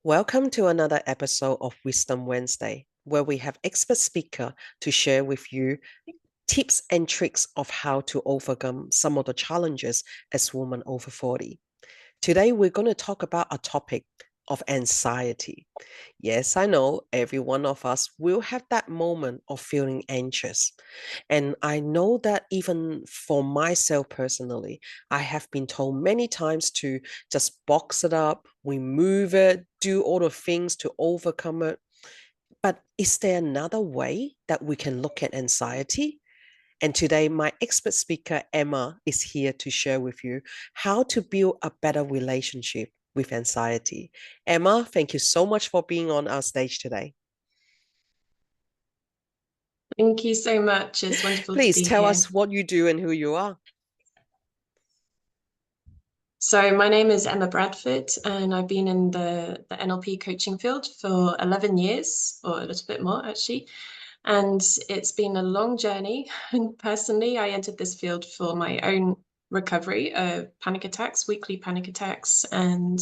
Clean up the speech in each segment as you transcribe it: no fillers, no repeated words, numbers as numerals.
Welcome to another episode of Wisdom Wednesday, where we have expert speaker to share with you tips and tricks of how to overcome some of the challenges as women over 40. Today, we're going to talk about a topic of anxiety. Yes, I know every one of us will have that moment of feeling anxious. And I know that even for myself personally, I have been told many times to just box it up, remove it, do all the things to overcome it. But is there another way that we can look at anxiety? And today, my expert speaker, Emma, is here to share with you how to build a better relationship with anxiety. Emma, thank you so much for being on our stage today. Thank you so much. It's wonderful to Please be tell here. us what you do and who you are. So my name is Emma Bradford, and I've been in the NLP coaching field for 11 years, or a little bit more actually. And it's been a long journey. And personally, I entered this field for my own recovery of panic attacks, weekly panic attacks. And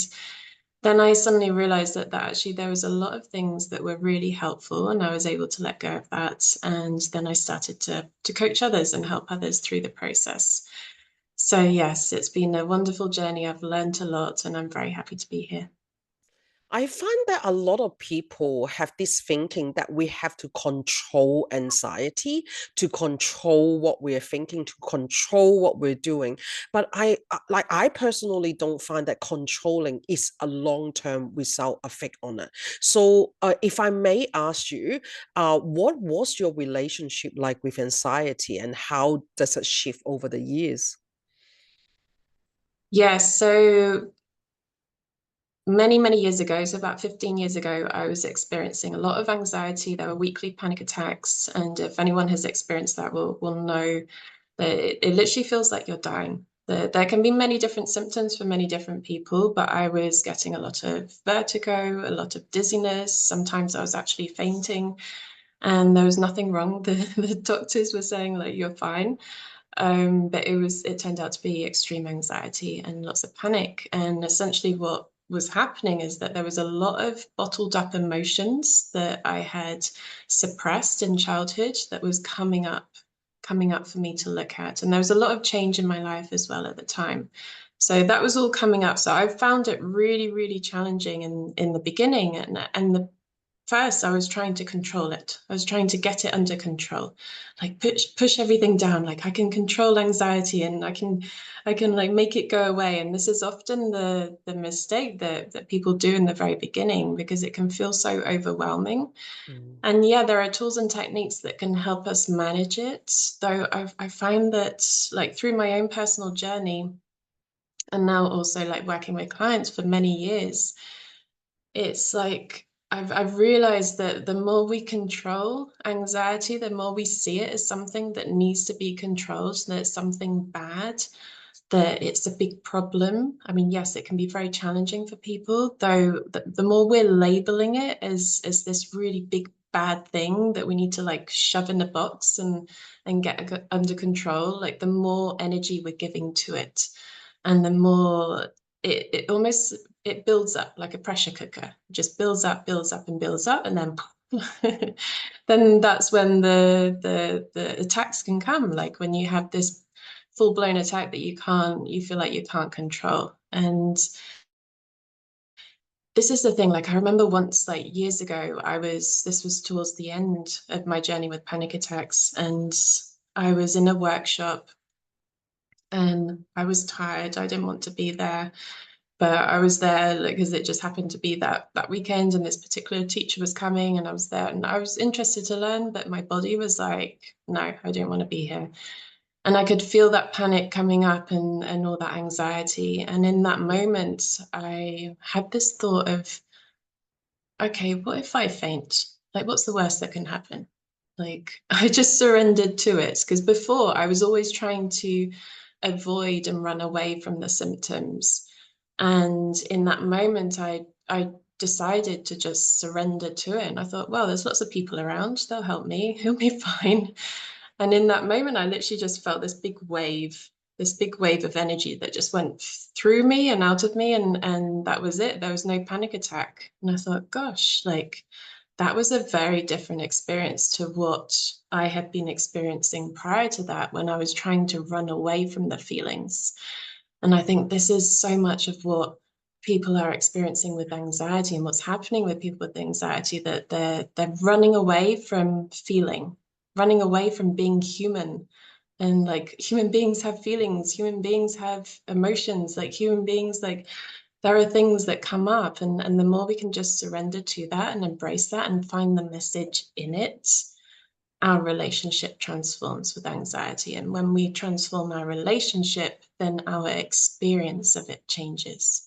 then I suddenly realized that actually there was a lot of things that were really helpful, and I was able to let go of that. And then I started to coach others and help others through the process. So yes, it's been a wonderful journey. I've learned a lot, and I'm very happy to be here. I find that a lot of people have this thinking that we have to control anxiety, to control what we're thinking, to control what we're doing. But I personally don't find that controlling is a long-term result effect on it. So, if I may ask you, what was your relationship like with anxiety, and how does it shift over the years? Yes, so many years ago, so about 15 years ago, I was experiencing a lot of anxiety. There were weekly panic attacks, and if anyone has experienced that will know that it literally feels like you're dying. There can be many different symptoms for many different people, but I was getting a lot of vertigo, a lot of dizziness. Sometimes I was actually fainting, and there was nothing wrong. The doctors were saying like you're fine. But it turned out to be extreme anxiety and lots of panic. And essentially what was happening is that there was a lot of bottled up emotions that I had suppressed in childhood that was coming up for me to look at. And there was a lot of change in my life as well at the time. So that was all coming up. So I found it really challenging in the beginning. And the first I was trying to control it. I was trying to get it under control, like push everything down. Like I can control anxiety, and I can like make it go away. And this is often the mistake that people do in the very beginning, because it can feel so overwhelming. Mm. And yeah, there are tools and techniques that can help us manage it. Though I find that, like, through my own personal journey, and now also like working with clients for many years, it's like I've realized that the more we control anxiety, the more we see it as something that needs to be controlled, that it's something bad, that it's a big problem. I mean, yes, it can be very challenging for people, though the more we're labeling it as this really big bad thing that we need to like shove in a box and get under control, like the more energy we're giving to it, and the more it almost it builds up like a pressure cooker. It just builds up and builds up, and then then that's when the attacks can come. Like when you have this full-blown attack that you feel like you can't control. And this is the thing, like I remember once, like years ago, this was towards the end of my journey with panic attacks, and I was in a workshop and I was tired. I didn't want to be there, but I was there because it just happened to be that weekend, and this particular teacher was coming, and I was there, and I was interested to learn, but my body was like, no, I don't want to be here. And I could feel that panic coming up, and all that anxiety. And in that moment, I had this thought of, okay, what if I faint? Like, what's the worst that can happen? Like, I just surrendered to it, because before I was always trying to avoid and run away from the symptoms. And in that moment, I decided to just surrender to it. And I thought, well, there's lots of people around. They'll help me. He'll be fine. And in that moment, I literally just felt this big wave this big wave of energy that just went through me and out of me, and that was it. There was no panic attack. And I thought, gosh, like that was a very different experience to what I had been experiencing prior to that when I was trying to run away from the feelings. And I think this is so much of what people are experiencing with anxiety and what's happening with people with anxiety, that they're running away from feeling, running away from being human. And like human beings have feelings, human beings have emotions, like human beings, like there are things that come up, and the more we can just surrender to that and embrace that and find the message in it, our relationship transforms with anxiety. And when we transform our relationship, then our experience of it changes.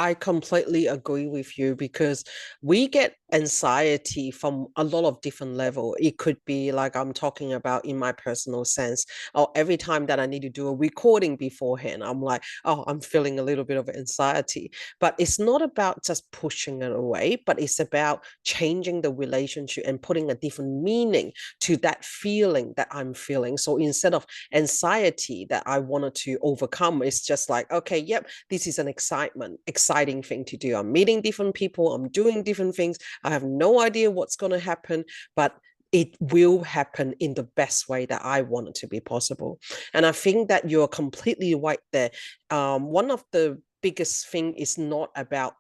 I completely agree with you because we get anxiety from a lot of different level. It could be like I'm talking about in my personal sense, or every time that I need to do a recording beforehand, I'm like, oh, I'm feeling a little bit of anxiety. But it's not about just pushing it away, but it's about changing the relationship and putting a different meaning to that feeling that I'm feeling. So instead of anxiety that I wanted to overcome, it's just like, okay, yep, this is an exciting thing to do. I'm meeting different people, I'm doing different things. I have no idea what's going to happen, but it will happen in the best way that I want it to be possible. And I think that you're completely right there. One of the biggest thing is not about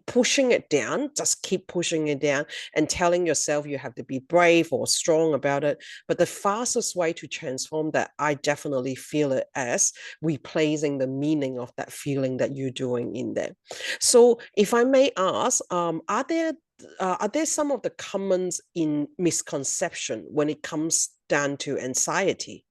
pushing it down, just keep pushing it down and telling yourself you have to be brave or strong about it. But the fastest way to transform that, I definitely feel it as replacing the meaning of that feeling that you're doing in there. So if I may ask, are there some of the commons in misconception when it comes down to anxiety?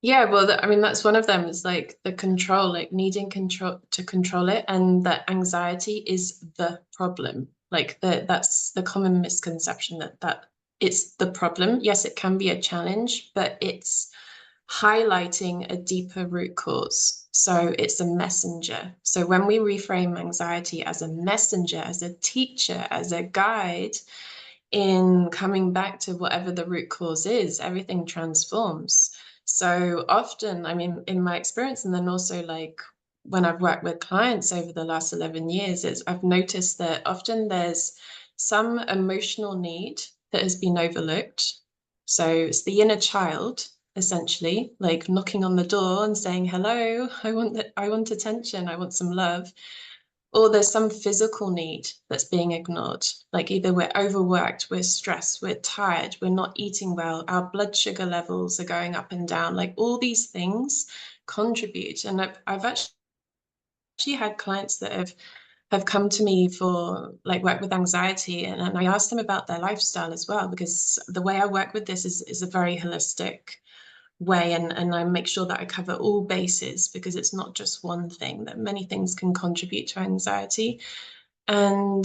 Yeah, well, I mean, that's one of them is like the control, like needing control to control it, and that anxiety is the problem. Like that's the common misconception that it's the problem. Yes, it can be a challenge, but it's highlighting a deeper root cause. So it's a messenger. So when we reframe anxiety as a messenger, as a teacher, as a guide, in coming back to whatever the root cause is, everything transforms. So often, I mean, in my experience, and then also like when I've worked with clients over the last 11 years, I've noticed that often there's some emotional need that has been overlooked. So it's the inner child, essentially, like knocking on the door and saying, hello, I want attention, I want some love. Or there's some physical need that's being ignored. Like either we're overworked, we're stressed, we're tired, we're not eating well, our blood sugar levels are going up and down. Like all these things contribute. And I've actually had clients that have come to me for like work with anxiety, and I asked them about their lifestyle as well, because the way I work with this is a very holistic way, and I make sure that I cover all bases, because it's not just one thing, that many things can contribute to anxiety. And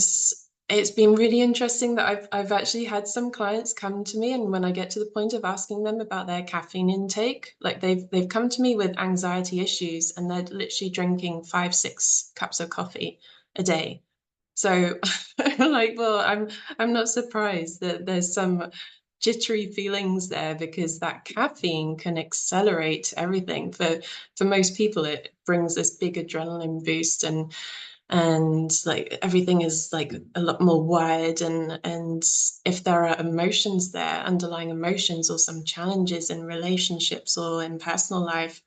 it's been really interesting that I've actually had some clients come to me, and when I get to the point of asking them about their caffeine intake, like they've come to me with anxiety issues and they're literally drinking 5, 6 cups of coffee a day. So I'm like, well, I'm not surprised that there's some jittery feelings there, because that caffeine can accelerate everything. For most people, it brings this big adrenaline boost, and like everything is like a lot more wired, and if there are emotions there, underlying emotions or some challenges in relationships or in personal life,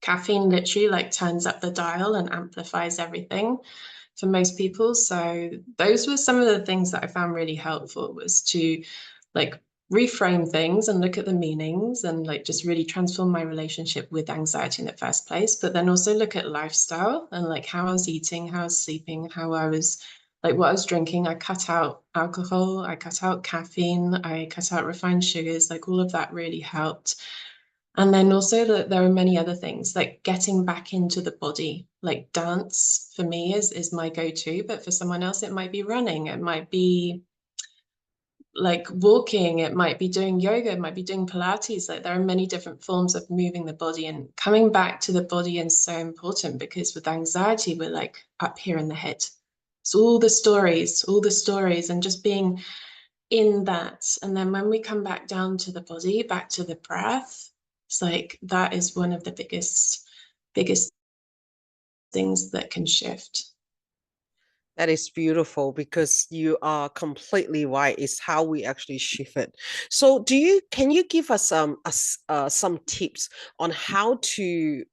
caffeine literally like turns up the dial and amplifies everything for most people. So those were some of the things that I found really helpful, was to like reframe things and look at the meanings and like just really transform my relationship with anxiety in the first place. But then also look at lifestyle and like how I was eating, how I was sleeping, how I was like what I was drinking. I cut out alcohol, I cut out caffeine, I cut out refined sugars, like all of that really helped. And then also that there are many other things, like getting back into the body, like dance for me is my go-to, but for someone else it might be running, it might be like walking, it might be doing yoga, it might be doing Pilates. Like there are many different forms of moving the body, and coming back to the body is so important, because with anxiety we're like up here in the head. So all the stories, and just being in that. And then when we come back down to the body, back to the breath, it's like that is one of the biggest things that can shift. That is beautiful because you are completely right. It's how we actually shift it. So, can you give us some tips on how to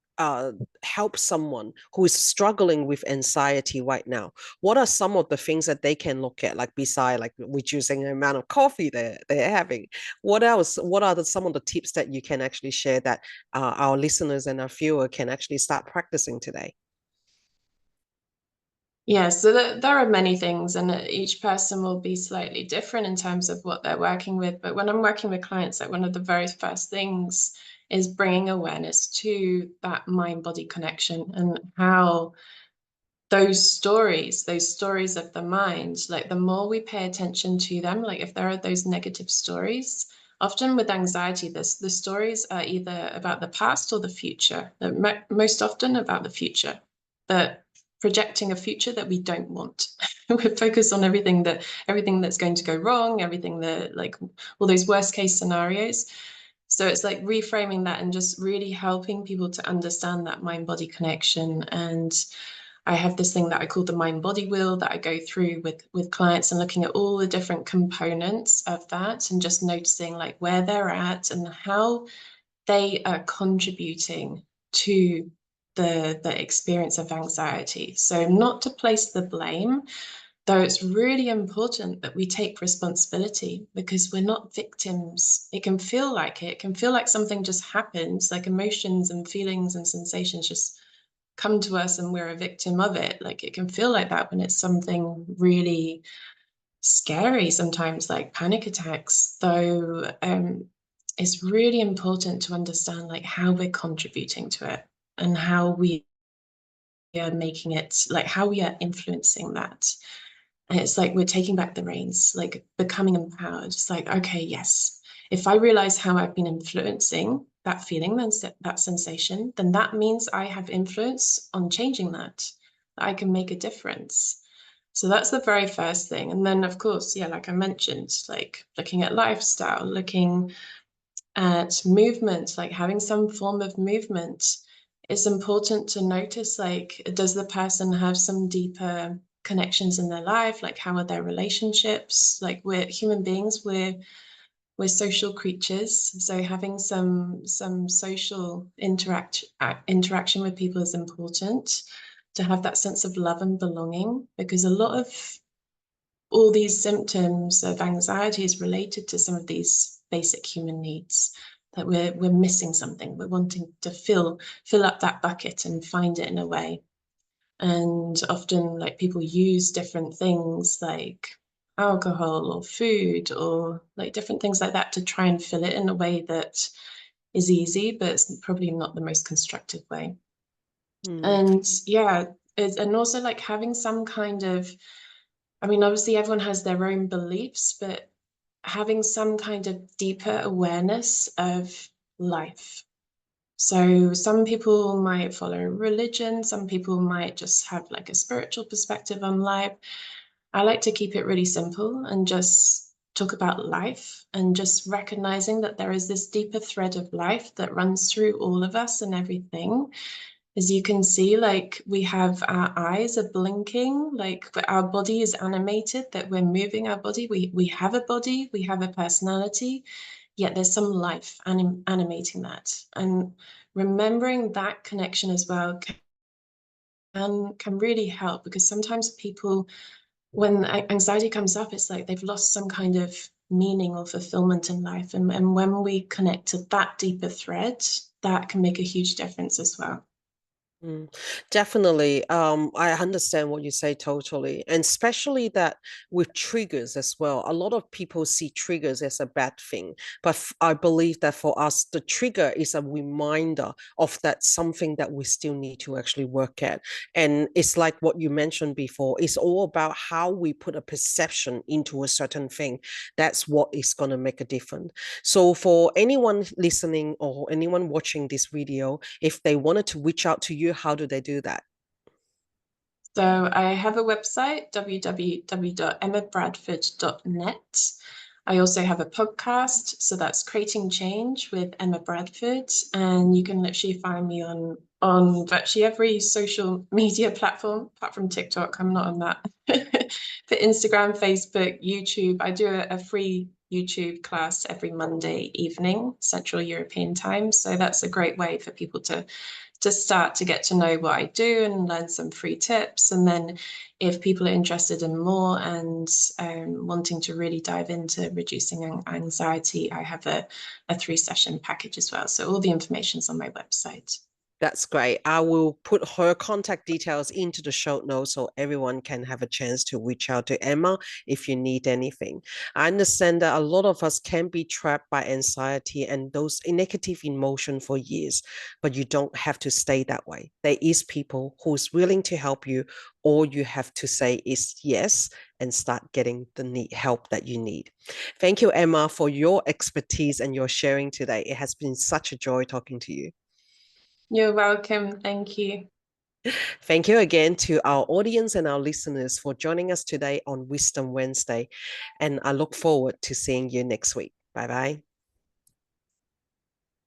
help someone who is struggling with anxiety right now? What are some of the things that they can look at, like beside like reducing the amount of coffee they're having? What else? What are some of the tips that you can actually share that our listeners and our viewer can actually start practicing today? Yeah, so there are many things, and each person will be slightly different in terms of what they're working with. But when I'm working with clients, like one of the very first things is bringing awareness to that mind-body connection and how those stories of the mind, like the more we pay attention to them, like if there are those negative stories, often with anxiety, the stories are either about the past or the future. Most often about the future, but projecting a future that we don't want. We're focused on everything that's going to go wrong, everything that like all those worst case scenarios. So it's like reframing that and just really helping people to understand that mind body connection. And I have this thing that I call the mind body wheel that I go through with clients and looking at all the different components of that and just noticing like where they're at and how they are contributing to the experience of anxiety. So not to place the blame, though it's really important that we take responsibility because we're not victims. It can feel like it can feel like something just happens, like emotions and feelings and sensations just come to us and we're a victim of it. Like it can feel like that when it's something really scary, sometimes like panic attacks. Though it's really important to understand like how we're contributing to it and how we are making it, like how we are influencing that. And it's like we're taking back the reins, like becoming empowered. It's like, okay, yes, if I realize how I've been influencing that feeling, then that sensation, then that means I have influence on changing that. I can make a difference. So that's the very first thing. And then, of course, yeah, like I mentioned, like looking at lifestyle, looking at movement, like having some form of movement. It's important to notice, like, does the person have some deeper connections in their life? Like, how are their relationships? Like, we're human beings, we're social creatures, so having some social interaction with people is important to have that sense of love and belonging, because a lot of all these symptoms of anxiety is related to some of these basic human needs, that we're missing something, we're wanting to fill up that bucket and find it in a way. And often like people use different things like alcohol or food or like different things like that to try and fill it in a way that is easy, but it's probably not the most constructive way. Hmm. And yeah, and also like having some kind of, I mean, obviously everyone has their own beliefs, but having some kind of deeper awareness of life. So some people might follow religion, some people might just have like a spiritual perspective on life. I like to keep it really simple and just talk about life and just recognizing that there is this deeper thread of life that runs through all of us and everything. As you can see, like we have our eyes are blinking, like our body is animated, that we're moving our body. We have a body, we have a personality, yet there's some life animating that. And remembering that connection as well can really help, because sometimes people, when anxiety comes up, it's like they've lost some kind of meaning or fulfillment in life. And when we connect to that deeper thread, that can make a huge difference as well. Mm, definitely. I understand what you say totally. And especially that with triggers as well. A lot of people see triggers as a bad thing. But I believe that for us, the trigger is a reminder of that something that we still need to actually work at. And it's like what you mentioned before, it's all about how we put a perception into a certain thing. That's what is going to make a difference. So for anyone listening or anyone watching this video, if they wanted to reach out to you, how do they do that? So I have a website, www.emmabradford.net. I also have a podcast, so that's Creating Change with Emma Bradford, and you can literally find me on virtually every social media platform, apart from TikTok. I'm not on that. For Instagram, Facebook, YouTube, I do a free YouTube class every Monday evening, Central European time. So that's a great way for people to start to get to know what I do and learn some free tips. And then if people are interested in more and wanting to really dive into reducing anxiety, I have a 3-session package as well. So all the information's on my website. That's great. I will put her contact details into the show notes so everyone can have a chance to reach out to Emma if you need anything. I understand that a lot of us can be trapped by anxiety and those negative emotions for years, but you don't have to stay that way. There is people who's willing to help you. All you have to say is yes and start getting the help that you need. Thank you, Emma, for your expertise and your sharing today. It has been such a joy talking to you. You're welcome. Thank you. Thank you again to our audience and our listeners for joining us today on Wisdom Wednesday. And I look forward to seeing you next week. Bye bye.